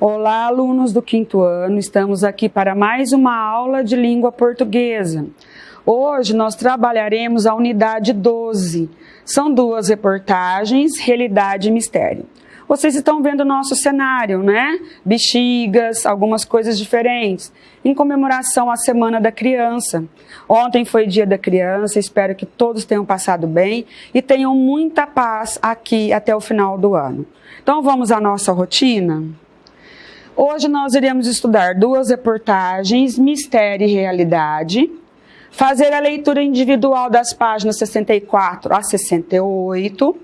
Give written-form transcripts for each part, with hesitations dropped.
Olá, alunos do 5º ano, estamos aqui para mais uma aula de língua portuguesa. Hoje nós trabalharemos a unidade 12. São 2 reportagens, realidade e mistério. Vocês estão vendo o nosso cenário, né? Bexigas, algumas coisas diferentes, em comemoração à Semana da Criança. Ontem foi Dia da Criança, espero que todos tenham passado bem e tenham muita paz aqui até o final do ano. Então vamos à nossa rotina? Hoje nós iremos estudar 2 reportagens, mistério e realidade, fazer a leitura individual das páginas 64 a 68,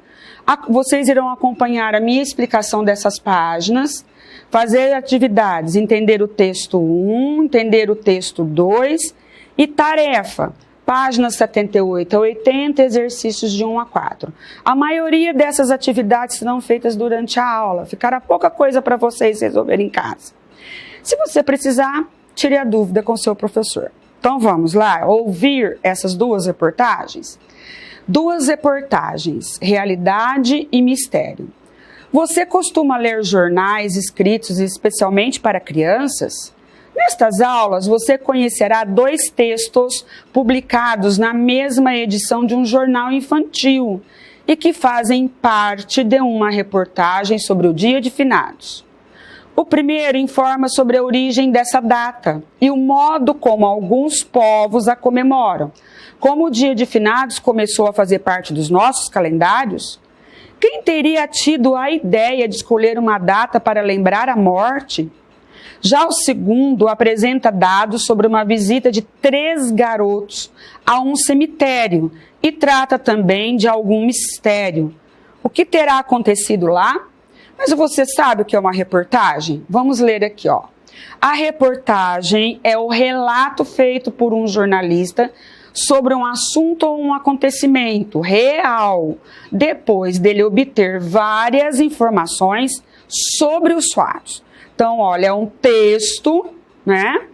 vocês irão acompanhar a minha explicação dessas páginas, fazer atividades, entender o texto 1, entender o texto 2 e tarefa, páginas 78 a 80, exercícios de 1 a 4. A maioria dessas atividades serão feitas durante a aula, ficará pouca coisa para vocês resolverem em casa. Se você precisar, tire a dúvida com o seu professor. Então vamos lá, ouvir essas 2 reportagens? 2 reportagens, realidade e mistério. Você costuma ler jornais escritos especialmente para crianças? Nestas aulas, você conhecerá 2 textos publicados na mesma edição de um jornal infantil e que fazem parte de uma reportagem sobre o Dia de Finados. O primeiro informa sobre a origem dessa data e o modo como alguns povos a comemoram. Como o Dia de Finados começou a fazer parte dos nossos calendários, quem teria tido a ideia de escolher uma data para lembrar a morte? Já o segundo apresenta dados sobre uma visita de 3 garotos a um cemitério e trata também de algum mistério. O que terá acontecido lá? Mas você sabe o que é uma reportagem? Vamos ler aqui, ó. A reportagem é o relato feito por um jornalista sobre um assunto ou um acontecimento real, depois dele obter várias informações sobre os fatos. Então, olha, é um texto, né,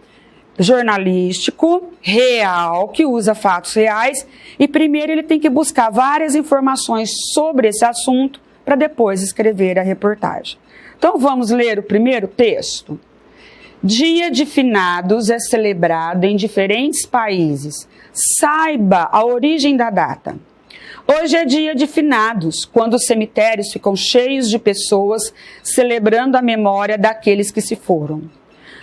jornalístico, real, que usa fatos reais, e primeiro ele tem que buscar várias informações sobre esse assunto para depois escrever a reportagem. Então, vamos ler o primeiro texto. Dia de Finados é celebrado em diferentes países. Saiba a origem da data. Hoje é dia de Finados, quando os cemitérios ficam cheios de pessoas celebrando a memória daqueles que se foram.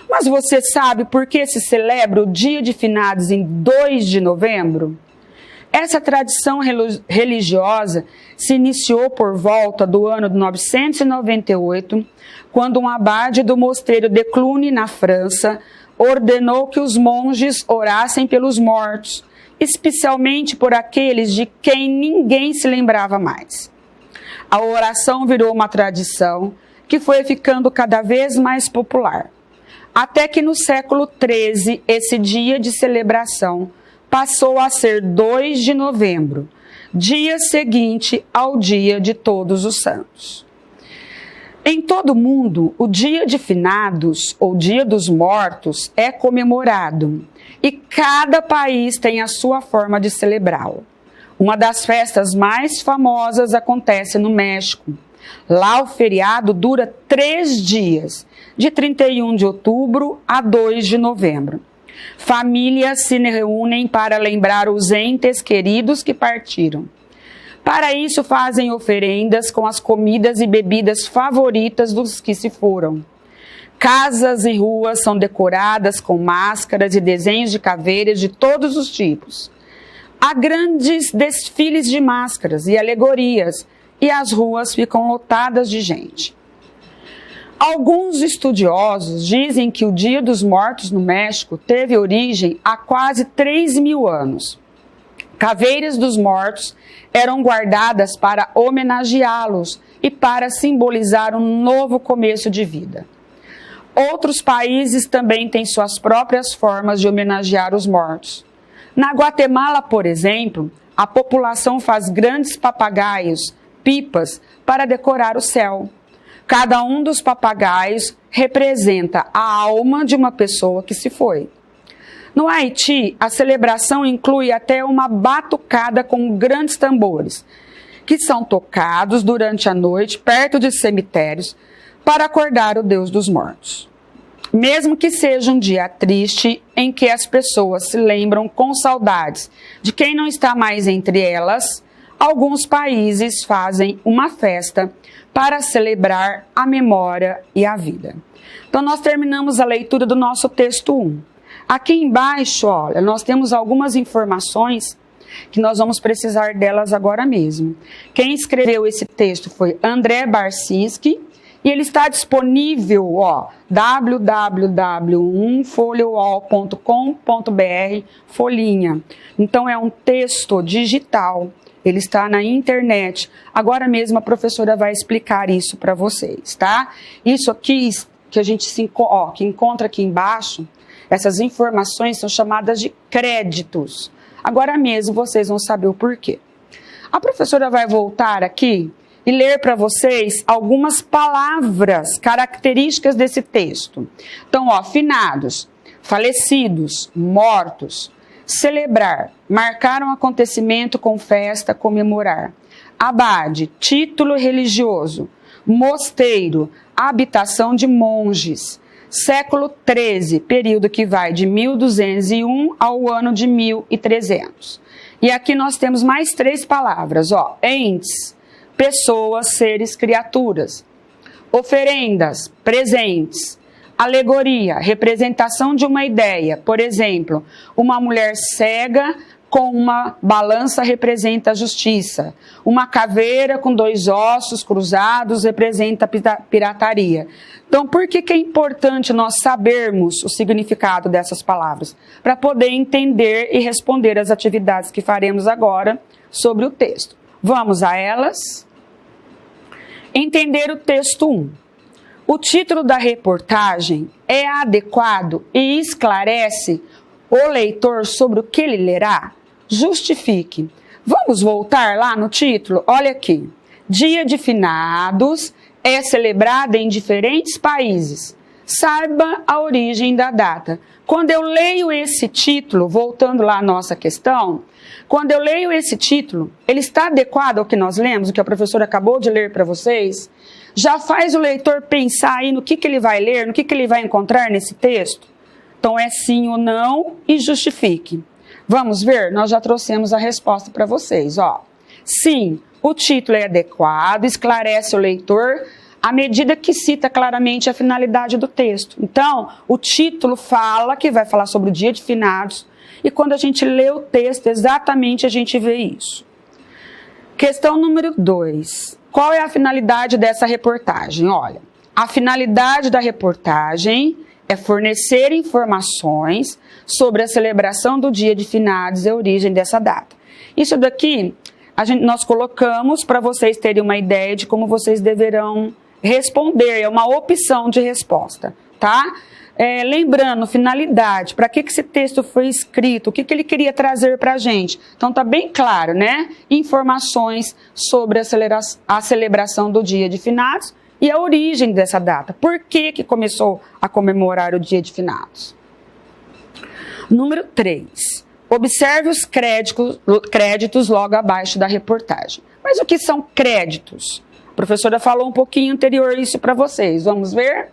Mas você sabe por que se celebra o Dia de Finados em 2 de novembro? Essa tradição religiosa se iniciou por volta do ano de 998, quando um abade do mosteiro de Cluny, na França, ordenou que os monges orassem pelos mortos, especialmente por aqueles de quem ninguém se lembrava mais. A oração virou uma tradição que foi ficando cada vez mais popular, até que no século XIII esse dia de celebração passou a ser 2 de novembro, dia seguinte ao Dia de Todos os Santos. Em todo o mundo, o Dia de Finados, ou Dia dos Mortos, é comemorado e cada país tem a sua forma de celebrá-lo. Uma das festas mais famosas acontece no México. Lá o feriado dura 3 dias, de 31 de outubro a 2 de novembro. Famílias se reúnem para lembrar os entes queridos que partiram. Para isso fazem oferendas com as comidas e bebidas favoritas dos que se foram. Casas e ruas são decoradas com máscaras e desenhos de caveiras de todos os tipos. Há grandes desfiles de máscaras e alegorias e as ruas ficam lotadas de gente. Alguns estudiosos dizem que o Dia dos Mortos no México teve origem há quase 3.000 anos. Caveiras dos mortos eram guardadas para homenageá-los e para simbolizar um novo começo de vida. Outros países também têm suas próprias formas de homenagear os mortos. Na Guatemala, por exemplo, a população faz grandes papagaios, pipas, para decorar o céu. Cada um dos papagaios representa a alma de uma pessoa que se foi. No Haiti, a celebração inclui até uma batucada com grandes tambores, que são tocados durante a noite perto de cemitérios, para acordar o Deus dos mortos. Mesmo que seja um dia triste em que as pessoas se lembram com saudades de quem não está mais entre elas, alguns países fazem uma festa para celebrar a memória e a vida. Então, nós terminamos a leitura do nosso texto 1. Aqui embaixo, olha, nós temos algumas informações que nós vamos precisar delas agora mesmo. Quem escreveu esse texto foi André Barcinski, e ele está disponível, www.foliowall.com.br, folhinha. Então, é um texto digital, ele está na internet. Agora mesmo a professora vai explicar isso para vocês, tá? Isso aqui que a gente que encontra aqui embaixo, essas informações são chamadas de créditos. Agora mesmo vocês vão saber o porquê. A professora vai voltar aqui e ler para vocês algumas palavras características desse texto. Então, finados, falecidos, mortos, celebrar, marcar um acontecimento com festa, comemorar. Abade, título religioso. Mosteiro, habitação de monges. Século XIII, período que vai de 1201 ao ano de 1300. E aqui nós temos mais 3 palavras, entes, pessoas, seres, criaturas. Oferendas, presentes. Alegoria, representação de uma ideia. Por exemplo, uma mulher cega com uma balança representa a justiça. Uma caveira com 2 ossos cruzados representa a pirataria. Então, por que é importante nós sabermos o significado dessas palavras? Para poder entender e responder às atividades que faremos agora sobre o texto. Vamos a elas? Entender o texto 1. O título da reportagem é adequado e esclarece o leitor sobre o que ele lerá? Justifique. Vamos voltar lá no título? Olha aqui. Dia de Finados é celebrado em diferentes países. Saiba a origem da data. Quando eu leio esse título, voltando lá à nossa questão, quando eu leio esse título, ele está adequado ao que nós lemos, o que a professora acabou de ler para vocês? Já faz o leitor pensar aí no que ele vai ler, no que ele vai encontrar nesse texto? Então, é sim ou não e justifique. Vamos ver? Nós já trouxemos a resposta para vocês. Sim, o título é adequado, esclarece o leitor à medida que cita claramente a finalidade do texto. Então, o título fala que vai falar sobre o dia de finados, e quando a gente lê o texto, exatamente a gente vê isso. Questão número 2. Qual é a finalidade dessa reportagem? Olha, a finalidade da reportagem é fornecer informações sobre a celebração do dia de finados e a origem dessa data. Isso daqui nós colocamos para vocês terem uma ideia de como vocês deverão responder, é uma opção de resposta, tá? Lembrando, finalidade, para que esse texto foi escrito, o que ele queria trazer para a gente. Então tá bem claro, né? Informações sobre a celebração do dia de finados e a origem dessa data. Por que começou a comemorar o dia de finados? Número 3. Observe os créditos logo abaixo da reportagem. Mas o que são créditos? A professora falou um pouquinho anterior isso para vocês. Vamos ver?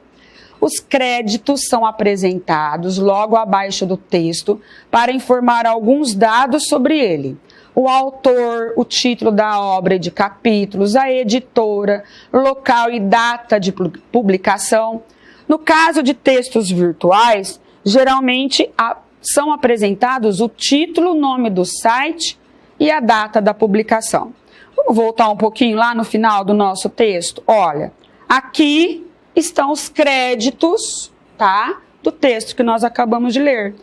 Os créditos são apresentados logo abaixo do texto para informar alguns dados sobre ele. O autor, o título da obra e de capítulos, a editora, local e data de publicação. No caso de textos virtuais, geralmente são apresentados o título, o nome do site e a data da publicação. Vamos voltar um pouquinho lá no final do nosso texto? Olha, aqui estão os créditos, tá? Do texto que nós acabamos de ler.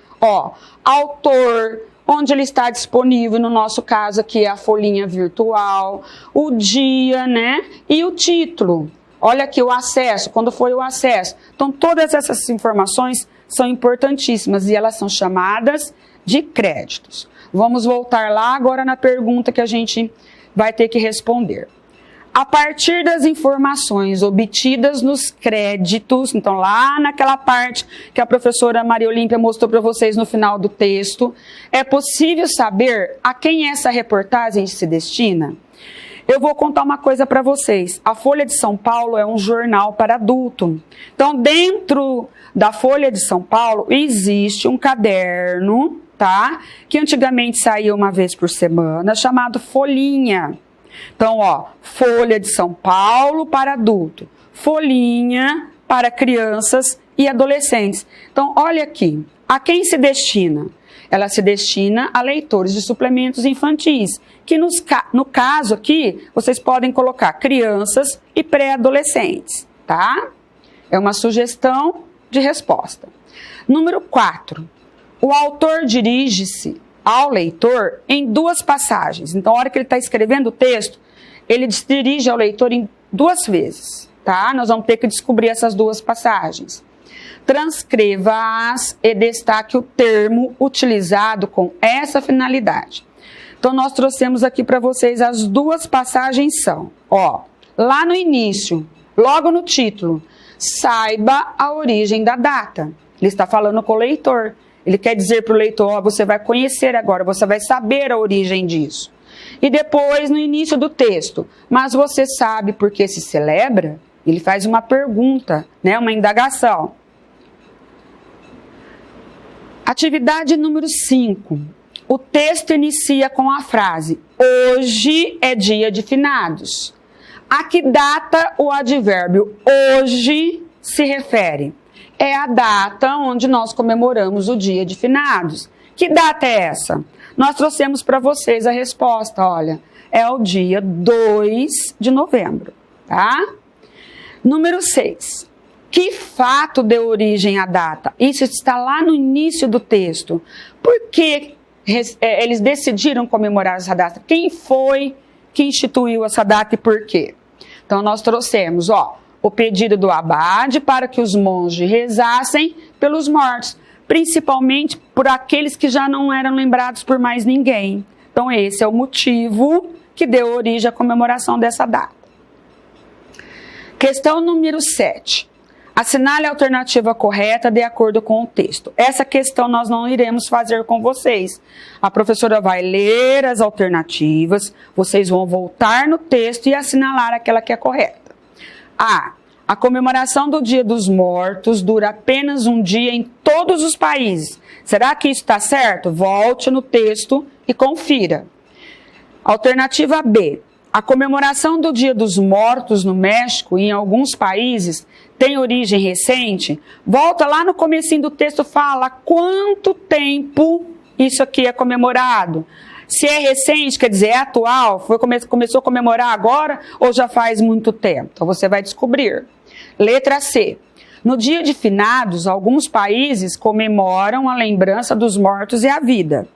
Autor, onde ele está disponível, no nosso caso aqui é a folhinha virtual, o dia, né? E o título. Olha aqui o acesso, quando foi o acesso. Então, todas essas informações são importantíssimas e elas são chamadas de créditos. Vamos voltar lá agora na pergunta que a gente vai ter que responder. A partir das informações obtidas nos créditos, então lá naquela parte que a professora Maria Olímpia mostrou para vocês no final do texto, é possível saber a quem essa reportagem se destina? Eu vou contar uma coisa para vocês. A Folha de São Paulo é um jornal para adulto. Então, dentro da Folha de São Paulo, existe um caderno, tá? Que antigamente saía uma vez por semana, chamado Folhinha. Então, ó, Folha de São Paulo para adulto. Folhinha para crianças e adolescentes. Então, olha aqui. A quem se destina? Ela se destina a leitores de suplementos infantis, que no caso aqui, vocês podem colocar crianças e pré-adolescentes, tá? É uma sugestão de resposta. Número 4. O autor dirige-se ao leitor em 2 passagens. Então, a hora que ele está escrevendo o texto, ele se dirige ao leitor em 2 vezes, tá? Nós vamos ter que descobrir essas 2 passagens. Transcreva-as e destaque o termo utilizado com essa finalidade. Então, nós trouxemos aqui para vocês as 2 passagens são, ó, lá no início, logo no título, saiba a origem da data. Ele está falando com o leitor. Ele quer dizer para o leitor, ó, você vai conhecer agora, você vai saber a origem disso. E depois, no início do texto, mas você sabe por que se celebra? Ele faz uma pergunta, né, uma indagação. Atividade número 5. O texto inicia com a frase, hoje é dia de finados. A que data o advérbio hoje se refere? É a data onde nós comemoramos o dia de finados. Que data é essa? Nós trouxemos para vocês a resposta, olha, é o dia 2 de novembro, tá? Número 6. Que fato deu origem à data? Isso está lá no início do texto. Por que eles decidiram comemorar essa data? Quem foi que instituiu essa data e por quê? Então, nós trouxemos, ó, o pedido do abade para que os monges rezassem pelos mortos, principalmente por aqueles que já não eram lembrados por mais ninguém. Então, esse é o motivo que deu origem à comemoração dessa data. Questão número 7. Assinale a alternativa correta de acordo com o texto. Essa questão nós não iremos fazer com vocês. A professora vai ler as alternativas, vocês vão voltar no texto e assinalar aquela que é correta. A comemoração do Dia dos Mortos dura apenas um dia em todos os países. Será que isso está certo? Volte no texto e confira. Alternativa B. A comemoração do Dia dos Mortos no México e em alguns países tem origem recente. Volta lá no comecinho do texto, fala quanto tempo isso aqui é comemorado. Se é recente, quer dizer, é atual, começou a comemorar agora ou já faz muito tempo? Então você vai descobrir. Letra C. No Dia de Finados, alguns países comemoram a lembrança dos mortos e a vida.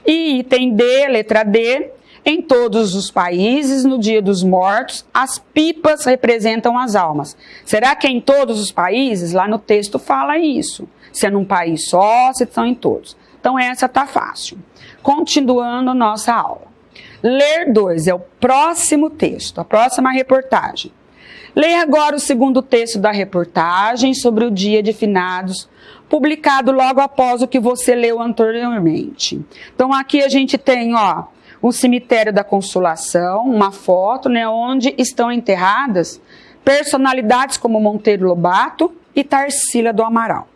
E item D, letra D. Em todos os países, no Dia dos Mortos, as pipas representam as almas. Será que é em todos os países? Lá no texto fala isso. Se é num país só, se são em todos. Então, essa tá fácil. Continuando nossa aula. Ler 2 é o próximo texto, a próxima reportagem. Leia agora o segundo texto da reportagem sobre o Dia de Finados, publicado logo após o que você leu anteriormente. Então, aqui a gente tem, ó, um cemitério da Consolação, uma foto, né, onde estão enterradas personalidades como Monteiro Lobato e Tarsila do Amaral.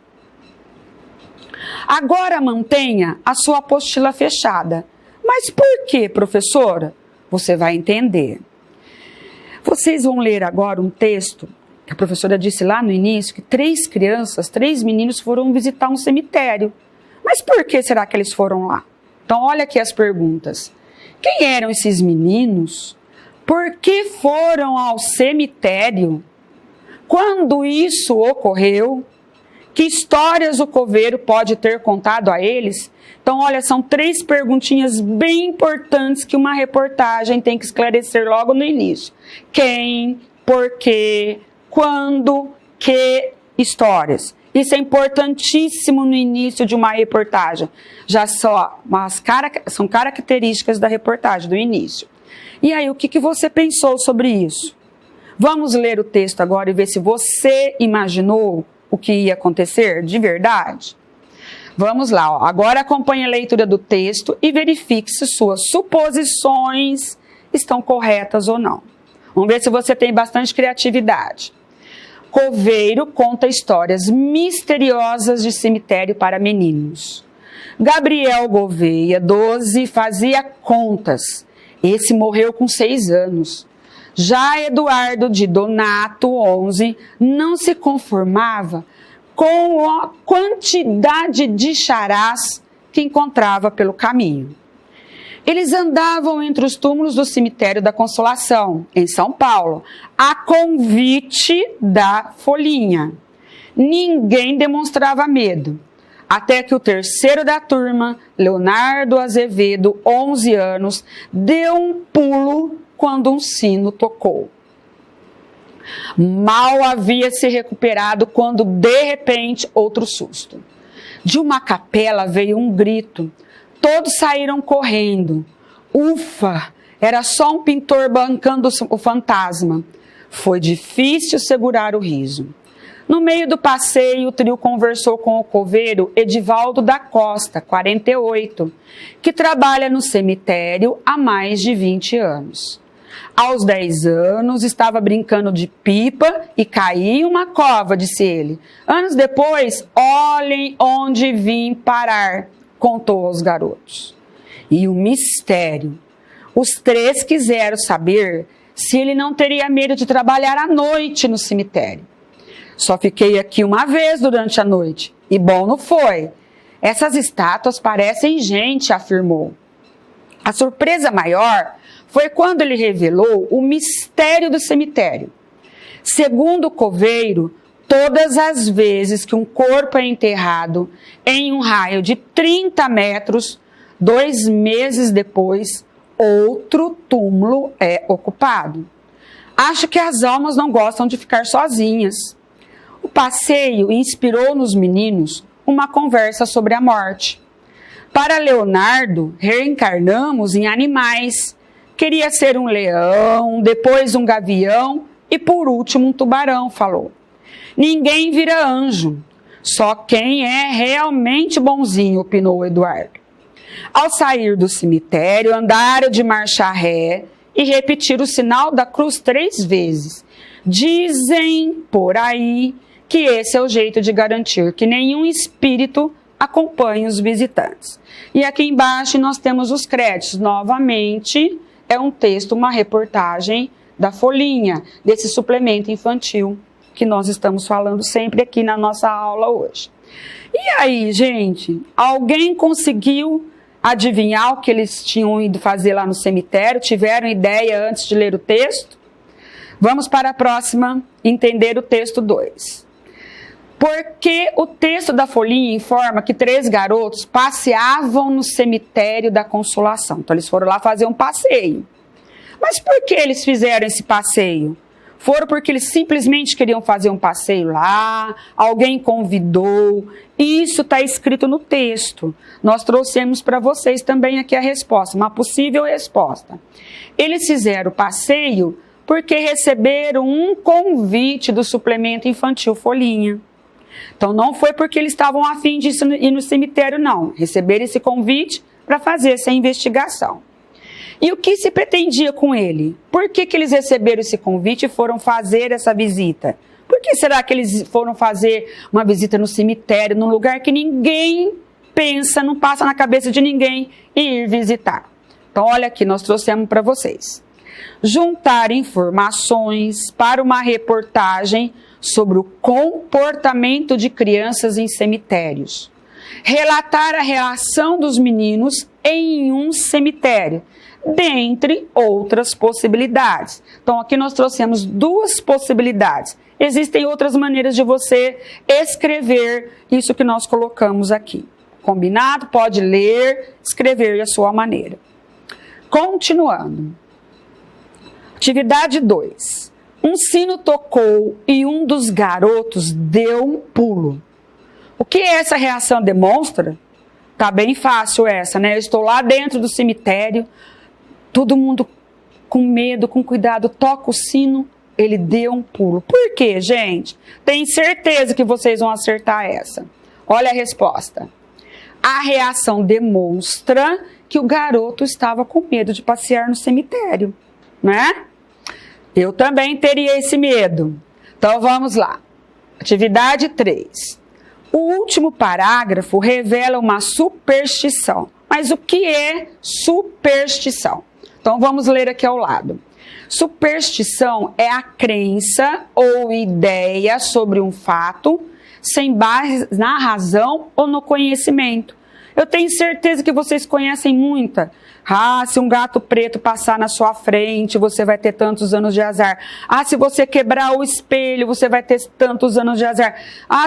Agora mantenha a sua apostila fechada. Mas por que, professora? Você vai entender. Vocês vão ler agora um texto que a professora disse lá no início, que 3 meninos foram visitar um cemitério. Mas por que será que eles foram lá? Então, olha aqui as perguntas. Quem eram esses meninos? Por que foram ao cemitério? Quando isso ocorreu? Que histórias o coveiro pode ter contado a eles? Então, olha, são 3 perguntinhas bem importantes que uma reportagem tem que esclarecer logo no início. Quem, por quê, quando, que histórias. Isso é importantíssimo no início de uma reportagem. Já são características da reportagem, do início. E aí, o que você pensou sobre isso? Vamos ler o texto agora e ver se você imaginou o que ia acontecer de verdade? Vamos lá, ó. Agora acompanhe a leitura do texto e verifique se suas suposições estão corretas ou não. Vamos ver se você tem bastante criatividade. Coveiro conta histórias misteriosas de cemitério para meninos. Gabriel Gouveia, 12, fazia contas. Esse morreu com 6 anos. Já Eduardo de Donato, 11, não se conformava com a quantidade de charás que encontrava pelo caminho. Eles andavam entre os túmulos do cemitério da Consolação, em São Paulo, a convite da Folhinha. Ninguém demonstrava medo, até que o terceiro da turma, Leonardo Azevedo, 11 anos, deu um pulo quando um sino tocou. Mal havia se recuperado quando, de repente, outro susto. De uma capela veio um grito. Todos saíram correndo. Ufa! Era só um pintor bancando o fantasma. Foi difícil segurar o riso. No meio do passeio, o trio conversou com o coveiro Edivaldo da Costa, 48, que trabalha no cemitério há mais de 20 anos. Aos 10 anos, estava brincando de pipa e caiu em uma cova, disse ele. Anos depois, olhem onde vim parar, contou aos garotos. E o mistério. Os 3 quiseram saber se ele não teria medo de trabalhar à noite no cemitério. Só fiquei aqui uma vez durante a noite, e bom não foi. Essas estátuas parecem gente, afirmou. A surpresa maior foi quando ele revelou o mistério do cemitério. Segundo o coveiro, todas as vezes que um corpo é enterrado em um raio de 30 metros, 2 meses depois, outro túmulo é ocupado. Acho que as almas não gostam de ficar sozinhas. O passeio inspirou nos meninos uma conversa sobre a morte. Para Leonardo, reencarnamos em animais. Queria ser um leão, depois um gavião e por último um tubarão, falou. Ninguém vira anjo, só quem é realmente bonzinho, opinou Eduardo. Ao sair do cemitério, andaram de marcha ré e repetiram o sinal da cruz 3 vezes. Dizem por aí que esse é o jeito de garantir que nenhum espírito acompanhe os visitantes. E aqui embaixo nós temos os créditos. Novamente, é um texto, uma reportagem da Folhinha, desse suplemento infantil que nós estamos falando sempre aqui na nossa aula hoje. E aí, gente, alguém conseguiu adivinhar o que eles tinham ido fazer lá no cemitério? Tiveram ideia antes de ler o texto? Vamos para a próxima, entender o texto 2. Porque o texto da Folhinha informa que 3 garotos passeavam no cemitério da Consolação. Então, eles foram lá fazer um passeio. Mas por que eles fizeram esse passeio? Foram porque eles simplesmente queriam fazer um passeio lá, alguém convidou. Isso está escrito no texto. Nós trouxemos para vocês também aqui a resposta, uma possível resposta. Eles fizeram o passeio porque receberam um convite do suplemento infantil Folhinha. Então, não foi porque eles estavam a fim de ir no cemitério, não. Receberam esse convite para fazer essa investigação. E o que se pretendia com ele? Por que eles receberam esse convite e foram fazer essa visita? Por que será que eles foram fazer uma visita no cemitério, num lugar que ninguém pensa, não passa na cabeça de ninguém ir visitar? Então, olha aqui, nós trouxemos para vocês. Juntar informações para uma reportagem sobre o comportamento de crianças em cemitérios. Relatar a reação dos meninos em um cemitério, dentre outras possibilidades. Então, aqui nós trouxemos 2 possibilidades. Existem outras maneiras de você escrever isso que nós colocamos aqui. Combinado? Pode ler, escrever da sua maneira. Continuando. Atividade 2. Um sino tocou e um dos garotos deu um pulo. O que essa reação demonstra? Tá bem fácil essa, né? Eu estou lá dentro do cemitério, todo mundo com medo, com cuidado, toca o sino, ele deu um pulo. Por quê, gente? Tenho certeza que vocês vão acertar essa. Olha a resposta. A reação demonstra que o garoto estava com medo de passear no cemitério, né? Eu também teria esse medo. Então vamos lá. Atividade 3. O último parágrafo revela uma superstição. Mas o que é superstição? Então vamos ler aqui ao lado. Superstição é a crença ou ideia sobre um fato sem base na razão ou no conhecimento. Eu tenho certeza que vocês conhecem muita. Se um gato preto passar na sua frente, você vai ter tantos anos de azar. Se você quebrar o espelho, você vai ter tantos anos de azar.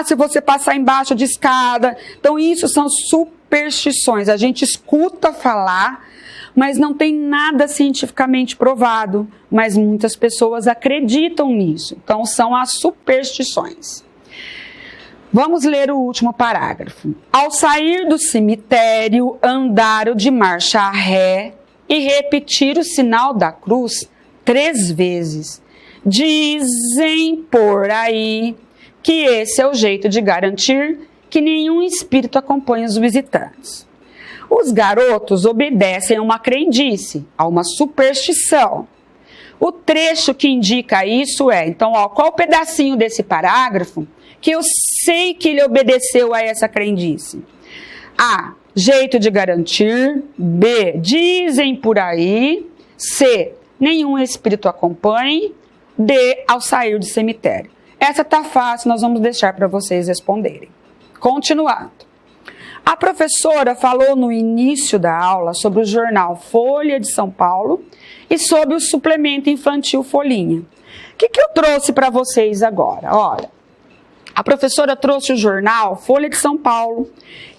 Se você passar embaixo de escada. Então, isso são superstições. A gente escuta falar, mas não tem nada cientificamente provado. Mas muitas pessoas acreditam nisso. Então, são as superstições. Vamos ler o último parágrafo. Ao sair do cemitério, andaram de marcha ré e repetir o sinal da cruz 3 vezes. Dizem por aí que esse é o jeito de garantir que nenhum espírito acompanhe os visitantes. Os garotos obedecem a uma crendice, a uma superstição. O trecho que indica isso é, então, qual o pedacinho desse parágrafo que eu sei que ele obedeceu a essa crendice? A, jeito de garantir. B, dizem por aí. C, nenhum espírito acompanhe. D, ao sair do cemitério. Essa tá fácil, nós vamos deixar para vocês responderem. Continuando. A professora falou no início da aula sobre o jornal Folha de São Paulo e sobre o suplemento infantil Folhinha. O que eu trouxe para vocês agora? Olha, a professora trouxe o jornal Folha de São Paulo.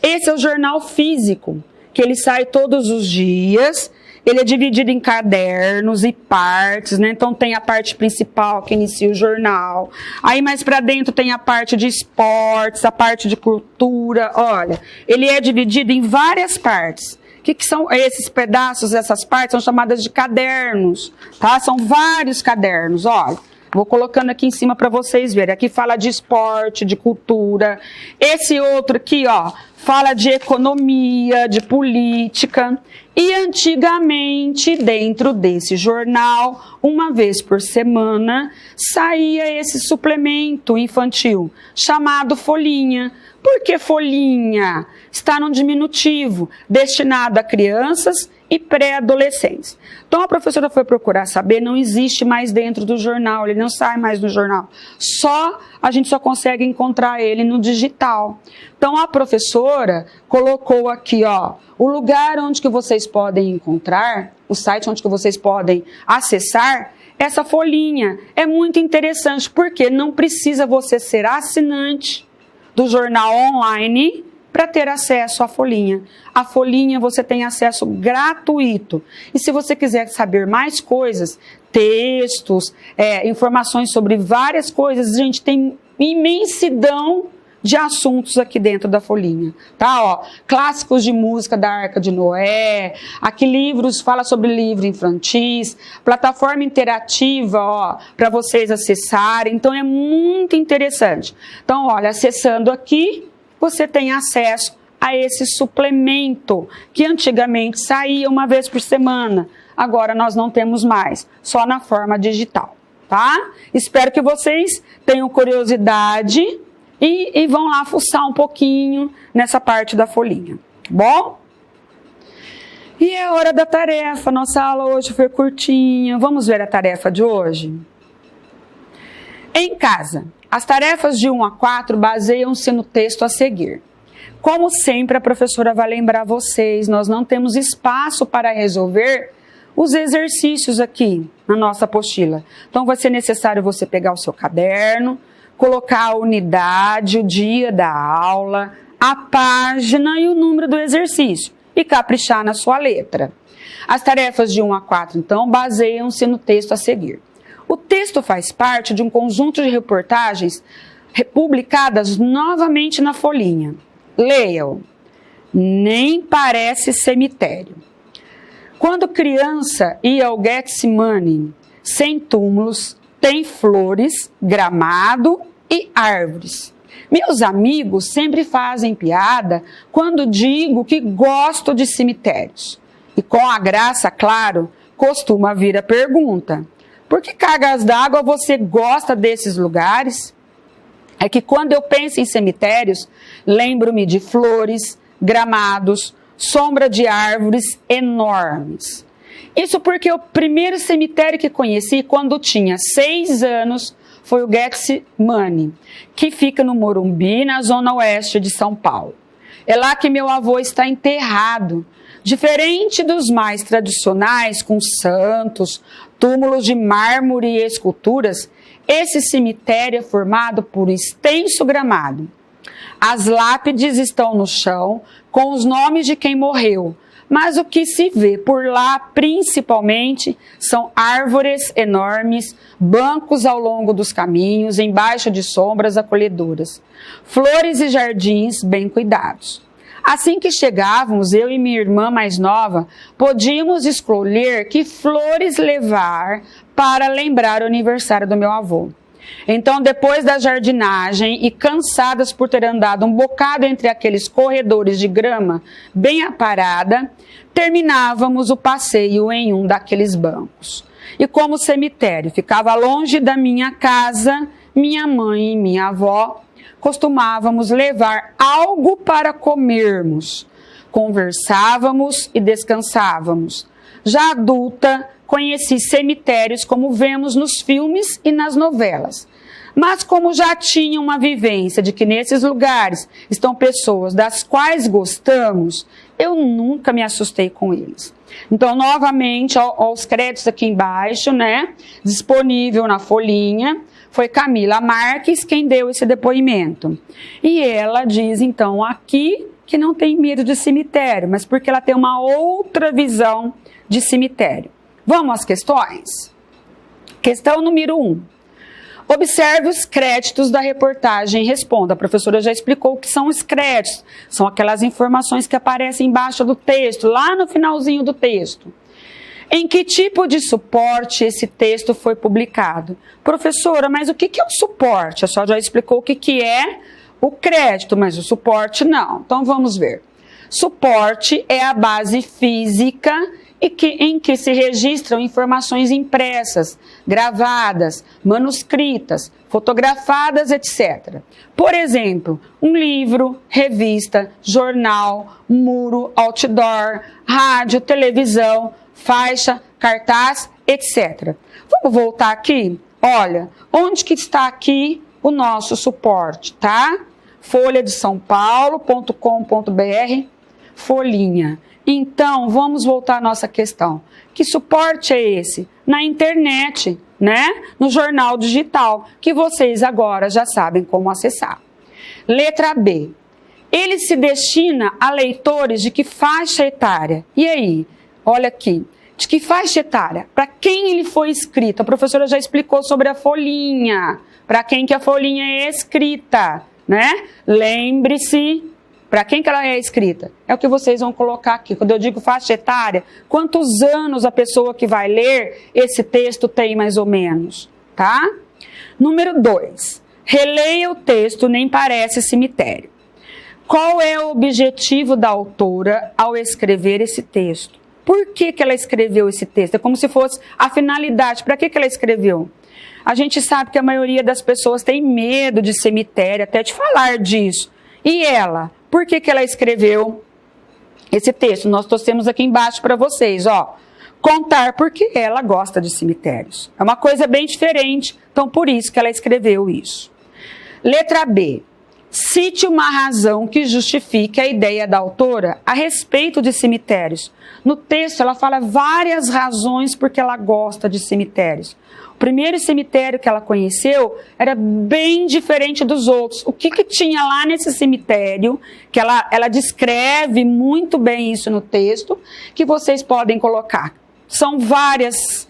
Esse é o jornal físico, que ele sai todos os dias. Ele é dividido em cadernos e partes, né? Então tem a parte principal que inicia o jornal. Aí mais para dentro tem a parte de esportes, a parte de cultura. Olha, ele é dividido em várias partes. O que são esses pedaços, essas partes? São chamadas de cadernos, tá? São vários cadernos, olha. Vou colocando aqui em cima para vocês verem. Aqui fala de esporte, de cultura. Esse outro aqui, ó, fala de economia, de política. E antigamente, dentro desse jornal, uma vez por semana, saía esse suplemento infantil, chamado Folhinha. Por que Folhinha? Está no diminutivo, destinado a crianças e pré-adolescentes. Então a professora foi procurar saber, não existe mais dentro do jornal, ele não sai mais no jornal. A gente só consegue encontrar ele no digital. Então a professora colocou aqui, ó, o lugar onde que vocês podem encontrar, o site onde que vocês podem acessar essa folhinha. É muito interessante, porque não precisa você ser assinante do jornal online para ter acesso à folhinha. A folhinha você tem acesso gratuito. E se você quiser saber mais coisas, textos, informações sobre várias coisas, a gente tem imensidão de assuntos aqui dentro da folhinha, tá? Ó, clássicos de música da Arca de Noé, aqui livros, fala sobre livro infantis, plataforma interativa, ó, para vocês acessarem. Então é muito interessante. Então, olha, acessando aqui, você tem acesso a esse suplemento que antigamente saía uma vez por semana. Agora nós não temos mais, só na forma digital, tá? Espero que vocês tenham curiosidade e vão lá fuçar um pouquinho nessa parte da folhinha, bom? E é hora da tarefa. Nossa aula hoje foi curtinha. Vamos ver a tarefa de hoje? Em casa, as tarefas de 1 a 4 baseiam-se no texto a seguir. Como sempre, a professora vai lembrar vocês, nós não temos espaço para resolver os exercícios aqui na nossa apostila. Então, vai ser necessário você pegar o seu caderno, colocar a unidade, o dia da aula, a página e o número do exercício e caprichar na sua letra. As tarefas de 1 a 4, então, baseiam-se no texto a seguir. O texto faz parte de um conjunto de reportagens publicadas novamente na folhinha. Leiam. Nem parece cemitério. Quando criança ia ao Getsemane, sem túmulos, tem flores, gramado e árvores. Meus amigos sempre fazem piada quando digo que gosto de cemitérios. E com a graça, claro, costuma vir a pergunta: por que cargas d'água você gosta desses lugares? É que quando eu penso em cemitérios, lembro-me de flores, gramados, sombra de árvores enormes. Isso porque o primeiro cemitério que conheci quando tinha 6 anos foi o Getsemane, que fica no Morumbi, na zona oeste de São Paulo. É lá que meu avô está enterrado. Diferente dos mais tradicionais, com santos, túmulos de mármore e esculturas, esse cemitério é formado por extenso gramado. As lápides estão no chão, com os nomes de quem morreu, mas o que se vê por lá, principalmente, são árvores enormes, bancos ao longo dos caminhos, embaixo de sombras acolhedoras, flores e jardins bem cuidados. Assim que chegávamos, eu e minha irmã mais nova, podíamos escolher que flores levar para lembrar o aniversário do meu avô. Então, depois da jardinagem e cansadas por ter andado um bocado entre aqueles corredores de grama bem aparada, terminávamos o passeio em um daqueles bancos. E como o cemitério ficava longe da minha casa, minha mãe e minha avó costumávamos levar algo para comermos. Conversávamos e descansávamos. Já adulta, conheci cemitérios como vemos nos filmes e nas novelas. Mas como já tinha uma vivência de que nesses lugares estão pessoas das quais gostamos, eu nunca me assustei com eles. Então, novamente, aos créditos aqui embaixo, né, disponível na folhinha, foi Camila Marques quem deu esse depoimento. E ela diz, então, aqui que não tem medo de cemitério, mas porque ela tem uma outra visão de cemitério. Vamos às questões? Questão número 1. Observe os créditos da reportagem e responda. A professora já explicou o que são os créditos. São aquelas informações que aparecem embaixo do texto, lá no finalzinho do texto. Em que tipo de suporte esse texto foi publicado? Professora, mas o que é o suporte? A senhora já explicou o que é o crédito, mas o suporte não. Então vamos ver. Suporte é a base física em que se registram informações impressas, gravadas, manuscritas, fotografadas, etc. Por exemplo, um livro, revista, jornal, muro, outdoor, rádio, televisão, faixa, cartaz, etc. Vamos voltar aqui? Olha, onde que está aqui o nosso suporte, tá? Folha de São Paulo.com.br, folhinha. Então, vamos voltar à nossa questão. Que suporte é esse? Na internet, né? No jornal digital, que vocês agora já sabem como acessar. Letra B. Ele se destina a leitores de que faixa etária? E aí? Olha aqui. De que faixa etária? Para quem ele foi escrito? A professora já explicou sobre a folhinha. Para quem que a folhinha é escrita, né? Lembre-se. Para quem que ela é escrita? É o que vocês vão colocar aqui. Quando eu digo faixa etária, quantos anos a pessoa que vai ler esse texto tem mais ou menos, tá? Número 2. Releia o texto, nem parece cemitério. Qual é o objetivo da autora ao escrever esse texto? Por que ela escreveu esse texto? É como se fosse a finalidade. Para que ela escreveu? A gente sabe que a maioria das pessoas tem medo de cemitério, até de falar disso. E ela? Por que ela escreveu esse texto? Nós trouxemos aqui embaixo para vocês, ó. Contar porque ela gosta de cemitérios. É uma coisa bem diferente, então por isso que ela escreveu isso. Letra B. Cite uma razão que justifique a ideia da autora a respeito de cemitérios. No texto ela fala várias razões porque ela gosta de cemitérios. O primeiro cemitério que ela conheceu era bem diferente dos outros. O que tinha lá nesse cemitério, que ela descreve muito bem isso no texto, que vocês podem colocar. São várias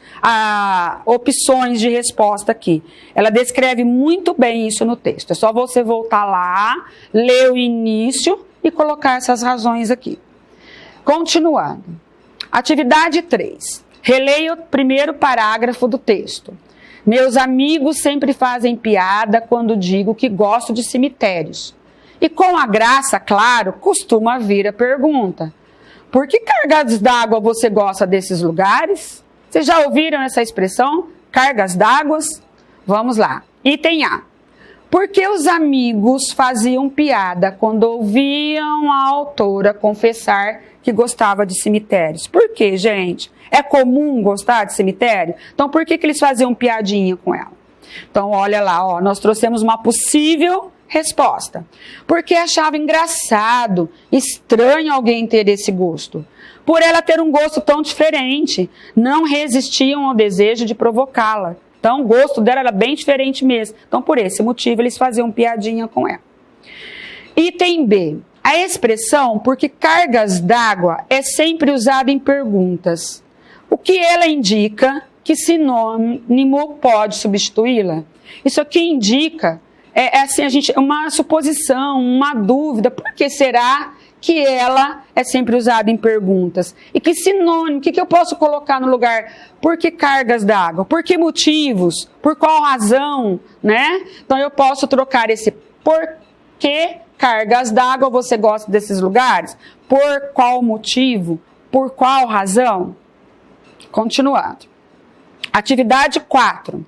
opções de resposta aqui. Ela descreve muito bem isso no texto. É só você voltar lá, ler o início e colocar essas razões aqui. Continuando. Atividade 3. Releia o primeiro parágrafo do texto. Meus amigos sempre fazem piada quando digo que gosto de cemitérios. E com a graça, claro, costuma vir a pergunta: por que cargas d'água você gosta desses lugares? Vocês já ouviram essa expressão? Cargas d'água? Vamos lá. Item A. Porque os amigos faziam piada quando ouviam a autora confessar que gostava de cemitérios. Por quê, gente? É comum gostar de cemitério? Então, por que eles faziam piadinha com ela? Então, olha lá, ó, nós trouxemos uma possível resposta. Porque achava engraçado, estranho alguém ter esse gosto. Por ela ter um gosto tão diferente, não resistiam ao desejo de provocá-la. Então, o gosto dela era bem diferente mesmo. Então, por esse motivo, eles faziam piadinha com ela. Item B. A expressão porque cargas d'água é sempre usada em perguntas. O que ela indica? Que sinônimo pode substituí-la? Isso aqui indica uma suposição, uma dúvida. Por que será que ela é sempre usada em perguntas? E que sinônimo, o que eu posso colocar no lugar? Por que cargas d'água? Por que motivos? Por qual razão? Né? Então eu posso trocar esse por que cargas d'água você gosta desses lugares? Por qual motivo? Por qual razão? Continuando. Atividade 4.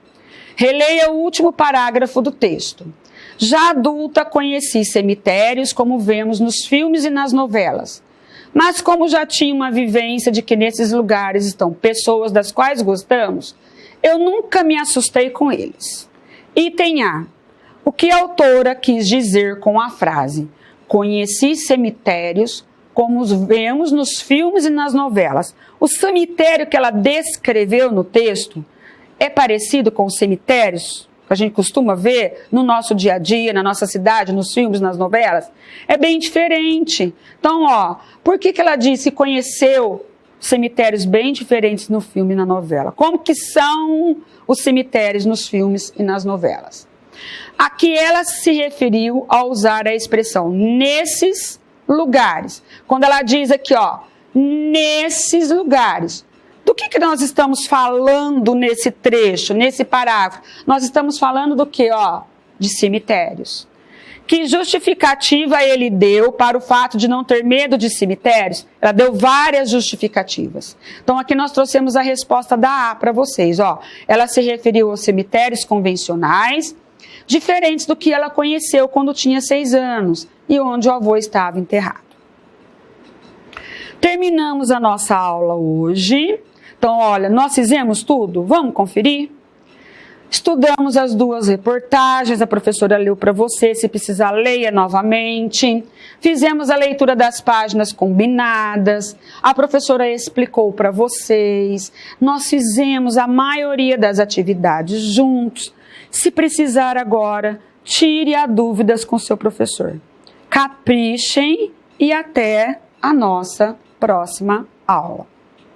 Releia o último parágrafo do texto. Já adulta, conheci cemitérios como vemos nos filmes e nas novelas. Mas como já tinha uma vivência de que nesses lugares estão pessoas das quais gostamos, eu nunca me assustei com eles. Item A. O que a autora quis dizer com a frase conheci cemitérios como os vemos nos filmes e nas novelas? O cemitério que ela descreveu no texto é parecido com os cemitérios que a gente costuma ver no nosso dia a dia, na nossa cidade, nos filmes, nas novelas? É bem diferente. Então, ó, por que ela disse que conheceu cemitérios bem diferentes no filme e na novela? Como que são os cemitérios nos filmes e nas novelas? Aqui ela se referiu a usar a expressão nesses lugares. Quando ela diz aqui, ó, nesses lugares. Do que nós estamos falando nesse trecho, nesse parágrafo? Nós estamos falando do que, ó? De cemitérios. Que justificativa ele deu para o fato de não ter medo de cemitérios? Ela deu várias justificativas. Então aqui nós trouxemos a resposta da A para vocês, ó. Ela se referiu aos cemitérios convencionais, diferentes do que ela conheceu quando tinha 6 anos e onde o avô estava enterrado. Terminamos a nossa aula hoje. Então, olha, nós fizemos tudo? Vamos conferir? Estudamos as 2 reportagens, a professora leu para você, se precisar leia novamente. Fizemos a leitura das páginas combinadas, a professora explicou para vocês. Nós fizemos a maioria das atividades juntos. Se precisar agora, tire as dúvidas com seu professor. Caprichem e até a nossa próxima aula.